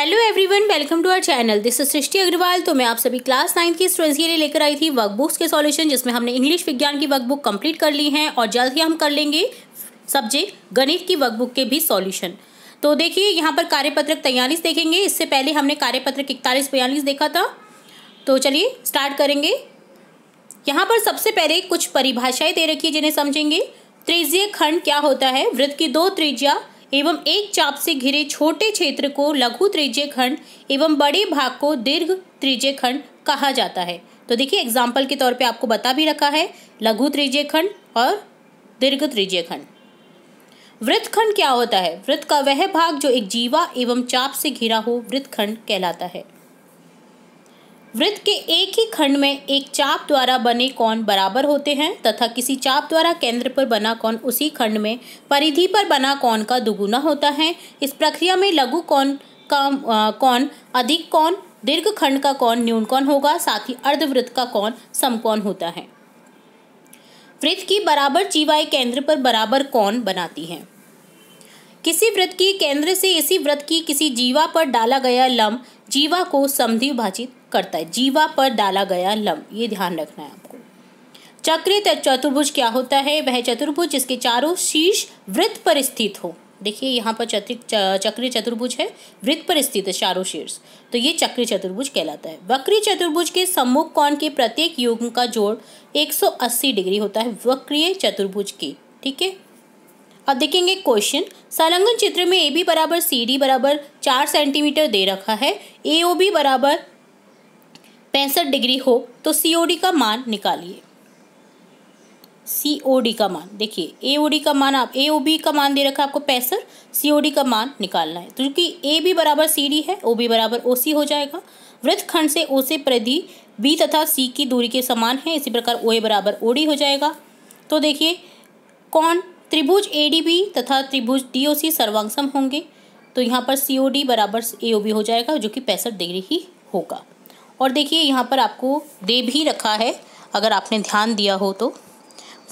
Hello everyone, welcome to our channel. This is Srishti Agarwal. तो मैं आप सभी क्लास 9 की स्टूडेंट्स के लिए लेकर आई थी वर्कबुक्स के सॉल्यूशन, जिसमें हमने इंग्लिश विज्ञान की वर्कबुक कंप्लीट कर ली हैं और जल्द ही हम कर लेंगे सब्जेक्ट गणित की वर्कबुक के भी सॉल्यूशन। तो देखिए यहाँ पर कार्यपत्रक 43 देखेंगे। इससे पहले हमने कार्यपत्रक 41-42 देखा था। तो चलिए स्टार्ट करेंगे। यहाँ पर सबसे पहले कुछ परिभाषाएं दे रखी है जिन्हें समझेंगे। त्रिज्यीय खंड क्या होता है? वृत्त की दो त्रिज्या एवं एक चाप से घिरे छोटे क्षेत्र को लघु त्रिज्यीय खंड एवं बड़े भाग को दीर्घ त्रिज्यीय खंड कहा जाता है। तो देखिए एग्जाम्पल के तौर पे आपको बता भी रखा है, लघु त्रिज्यीय खंड और दीर्घ त्रिज्यीय खंड। वृत्तखंड क्या होता है? वृत्त का वह भाग जो एक जीवा एवं चाप से घिरा हो वृत्तखंड कहलाता है। वृत्त के एक ही खंड में एक चाप द्वारा बने कोण बराबर होते हैं तथा किसी चाप द्वारा केंद्र पर बना कोण उसी खंड में परिधि पर बना कोण का दुगुना होता है। इस प्रक्रिया में लघु कोण का कोण अधिक कोण, दीर्घ खंड का कोण न्यून कोण होगा, साथ ही अर्धवृत्त का कोण समकोण होता है। वृत्त की बराबर जीवाएं केंद्र पर बराबर कोण बनाती हैं। किसी वृत्त की केंद्र से इसी वृत्त की किसी जीवा पर डाला गया लंब जीवा को समद्विभाजित करता है। जीवा पर डाला गया लंब, ये ध्यान रखना है आपको। चक्रीय चतुर्भुज क्या होता है? वह चतुर्भुज जिसके चारों शीर्ष वृत्त पर स्थित हो। देखिए यहाँ पर चक्रीय चतुर्भुज है, वृत्त पर स्थित है चारों शीर्ष, तो ये चक्रीय चतुर्भुज कहलाता है। वक्रीय चतुर्भुज के सम्मुख कोण के प्रत्येक युग्म का जोड़ 180 डिग्री होता है वक्रीय चतुर्भुज के। ठीक है, अब देखेंगे क्वेश्चन। संलग्न चित्र में ए बी बराबर सी डी बराबर 4 सेंटीमीटर दे रखा है। ए ओ बी बराबर 65 डिग्री हो तो सी ओ डी का मान निकालिए। सी ओ डी का मान देखिए, ए ओ डी का मान आप ए ओ बी का मान दे रखा है आपको 65, सी ओ डी का मान निकालना है। तो क्योंकि ए बी बराबर सी डी है, ओ बी बराबर ओ सी हो जाएगा। वृत्तखंड से ओ से परिधि बी तथा सी की दूरी के समान है, इसी प्रकार ओ ए बराबर ओ डी हो जाएगा। तो देखिए कौन त्रिभुज एडीबी तथा त्रिभुज डीओसी सर्वांगसम होंगे, तो यहाँ पर सीओडी बराबर एओबी हो जाएगा जो कि 65 डिग्री ही होगा। और देखिए यहाँ पर आपको दे भी रखा है, अगर आपने ध्यान दिया हो तो,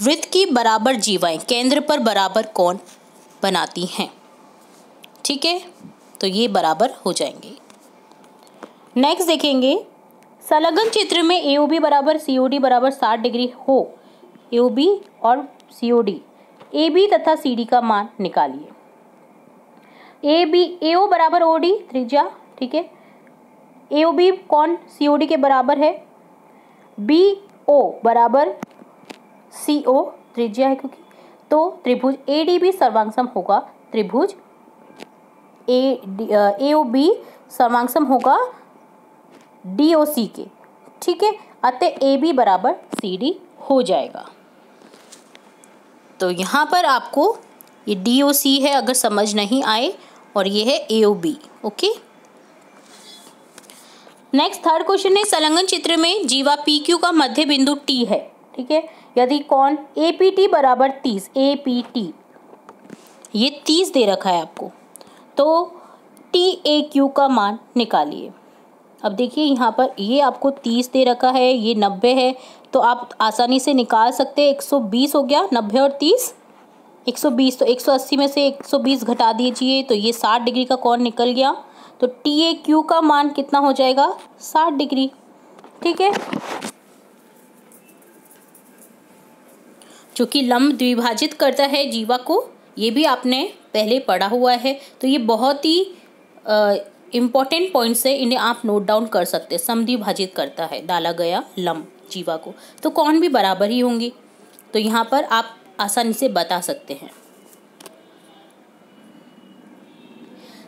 वृत्त की बराबर जीवाएं केंद्र पर बराबर कोण बनाती हैं। ठीक है, तो ये बराबर हो जाएंगे। नेक्स्ट देखेंगे, संलग्न चित्र में एओबी बराबर सीओडी बराबर 60 डिग्री हो। एओबी और सीओडी ए बी तथा सी डी का मान निकालिए। ए बी ए ओ बराबर ओ डी त्रिज्या, ठीक है, ए ओ बी कोण सी ओ डी के बराबर है। बी ओ बराबर सी ओ त्रिज्या है क्योंकि, तो त्रिभुज ए डी बी सर्वांगसम होगा त्रिभुज ए ओ बी सर्वांगसम होगा डी ओ सी के। ठीक है, अतः ए बी बराबर सी डी हो जाएगा। तो यहाँ पर आपको ये डी ओ सी है अगर समझ नहीं आए, और ये है A O B. Okay, next third question है, संलग्न चित्र में जीवा पी क्यू का मध्य बिंदु टी है। ठीक है, यदि कोण ए पी टी बराबर 30, ए पी टी ये 30 दे रखा है आपको, तो टी ए क्यू का मान निकालिए। अब देखिए यहाँ पर ये आपको 30 दे रखा है, ये 90 है, तो आप आसानी से निकाल सकते हैं। 120 हो गया, 90 और 30 120, तो 180 में से 120 घटा दीजिए, तो ये 60 डिग्री का कोण निकल गया। तो टी ए क्यू का मान कितना हो जाएगा? 60 डिग्री। ठीक है, जो कि लंब द्विभाजित करता है जीवा को, ये भी आपने पहले पढ़ा हुआ है, तो ये बहुत ही इम्पॉर्टेंट पॉइंट्स है, इन्हें आप नोट डाउन कर सकते हैं। समद्विभाजित करता है डाला गया लंब जीवा को, तो कोण भी बराबर ही होंगी, तो यहाँ पर आप आसानी से बता सकते हैं।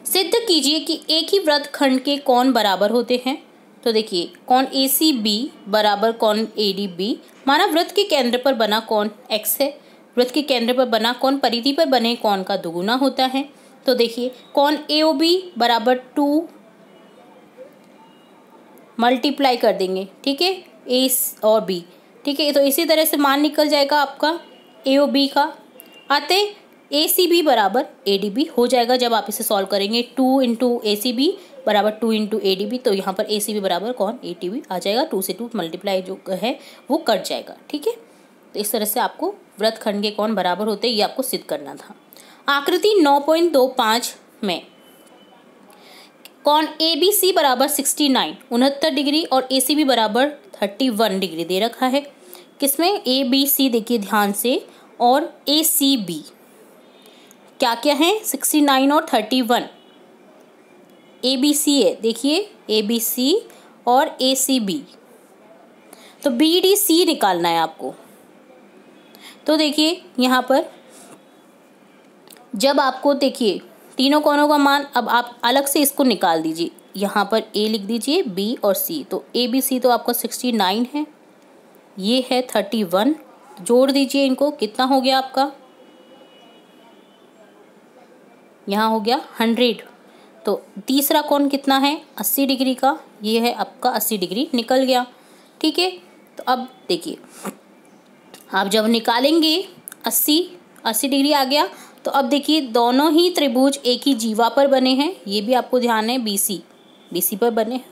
सिद्ध कीजिए कि एक ही वृत्त खंड के कोण बराबर होते हैं। तो देखिए कोण ए सी बी बराबर कोण ए डी बी। माना वृत्त के केंद्र पर बना कोण x है, वृत्त के केंद्र पर बना कोण परिधि पर बने कोण का दुगुना होता है। तो देखिए कोण ए ओ बी बराबर 2 मल्टीप्लाई कर देंगे, ठीक है, ए और बी। ठीक है, तो इसी तरह से मान निकल जाएगा आपका ए ओ बी का, अतः ए सी बी बराबर ए डी बी हो जाएगा। जब आप इसे सॉल्व करेंगे 2 इंटू ए सी बी बराबर 2 इंटू ए डी बी, तो यहाँ पर ए सी बी बराबर कौन ए टी बी आ जाएगा। 2 से 2 मल्टीप्लाई जो है वो कट जाएगा। ठीक है, तो इस तरह से आपको वृत्तखंड के कोण बराबर होते हैं, ये आपको सिद्ध करना था। आकृति 9.25 में कौन ABC बराबर 69 डिग्री और ACB बराबर 31 डिग्री दे रखा है। किसमें? ABC देखिए ध्यान से, और ACB क्या क्या है? 69 और 31। ABC है, देखिए ABC और ACB, तो BDC निकालना है आपको। तो देखिए यहाँ पर जब आपको देखिए तीनों कोणों का मान, अब आप अलग से इसको निकाल दीजिए। यहाँ पर A लिख दीजिए, B और C, तो ABC तो आपका 69 है, ये है 31, जोड़ दीजिए इनको, कितना हो गया आपका? यहाँ हो गया 100। तो तीसरा कोण कितना है? 80 डिग्री का, ये है आपका 80 डिग्री निकल गया। ठीक है, तो अब देखिए आप जब निकालेंगे 80 डिग्री आ गया, तो अब देखिए दोनों ही त्रिभुज एक ही जीवा पर बने हैं, ये भी आपको ध्यान है, BC पर बने हैं।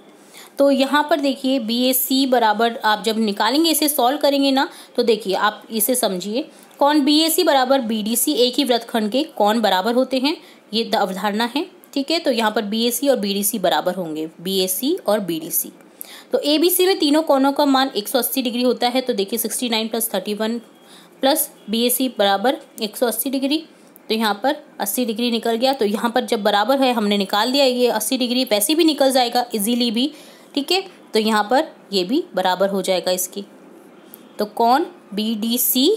तो यहाँ पर देखिए BAC बराबर, आप जब निकालेंगे इसे सॉल्व करेंगे ना, तो देखिए आप इसे समझिए, कौन BAC बराबर BDC एक ही वृत्तखंड के कौन बराबर होते हैं, ये अवधारणा है। ठीक है, तो यहाँ पर BAC और BDC बराबर होंगे, BAC और BDC। तो ABC में तीनों कोणों का मान 180 डिग्री होता है, तो देखिए 69 + 31 प्लस BAC बराबर 180 डिग्री, तो यहाँ पर 80 डिग्री निकल गया। तो यहाँ पर जब बराबर है हमने निकाल दिया, ये 80 डिग्री वैसे भी निकल जाएगा इजीली भी। ठीक है, तो यहाँ पर ये भी बराबर हो जाएगा इसकी, तो कौन BDC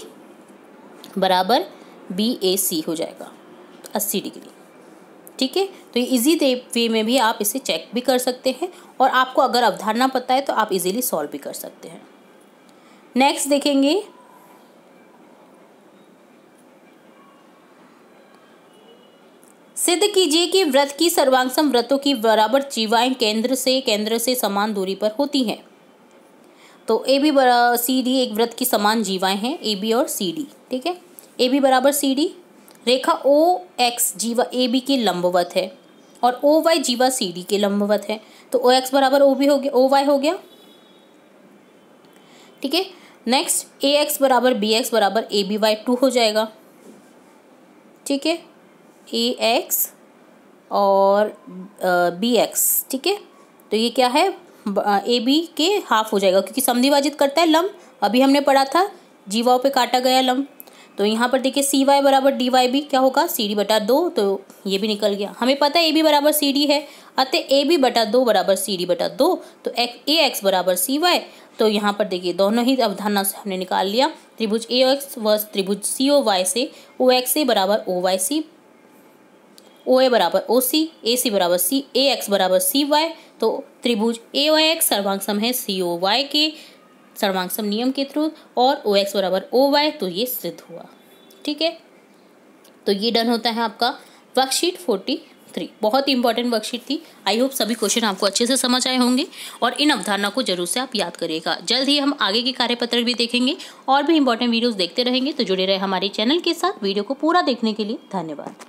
बराबर BAC हो जाएगा 80 डिग्री। ठीक है, तो ये इजी वे में भी आप इसे चेक भी कर सकते हैं, और आपको अगर अवधारणा पता है तो आप इजीली सॉल्व भी कर सकते हैं। नेक्स्ट देखेंगे, सिद्ध कीजिए कि वृत्त की सर्वांगसम वृत्तों की बराबर जीवाएं केंद्र से समान दूरी पर होती हैं। तो AB बराबर CD एक वृत्त की समान जीवाएं हैं, AB और CD। ठीक है, AB बराबर CD, रेखा OX जीवा AB की लंबवत है और OY जीवा CD के लंबवत है, तो OX बराबर OB हो गया, OY हो गया। ठीक है, नेक्स्ट AX बराबर BX बराबर ABY2 हो जाएगा। ठीक है, AX और BX। ठीक है, तो ये क्या है? AB के हाफ हो जाएगा, क्योंकि समद्विभाजित करता है लंब, अभी हमने पढ़ा था जीवाओं पे काटा गया लंब। तो यहाँ पर देखिए CY बराबर DYB क्या होगा? CD/2, तो ये भी निकल गया। हमें पता है AB बराबर CD है, अतः AB/2 बराबर CD/2, तो AX बराबर CY। तो यहाँ पर देखिए दोनों ही अवधारणा से हमने निकाल लिया। त्रिभुज AX व त्रिभुज COY से OXA बराबर OYC, OA बराबर OC, AC बराबर AX बराबर CY। तो त्रिभुज AOX सर्वांगसम है COY के सर्वांगसम नियम के थ्रू, और OX बराबर OY, तो ये सिद्ध हुआ। ठीक है, तो ये डन होता है आपका वर्कशीट 43। बहुत ही इंपॉर्टेंट वर्कशीट थी। आई होप सभी क्वेश्चन आपको अच्छे से समझ आए होंगे, और इन अवधारणा को जरूर से आप याद करिएगा। जल्द ही हम आगे के कार्यपत्र भी देखेंगे, और भी इंपॉर्टेंट वीडियोस देखते रहेंगे, तो जुड़े रहे हमारे चैनल के साथ। वीडियो को पूरा देखने के लिए धन्यवाद।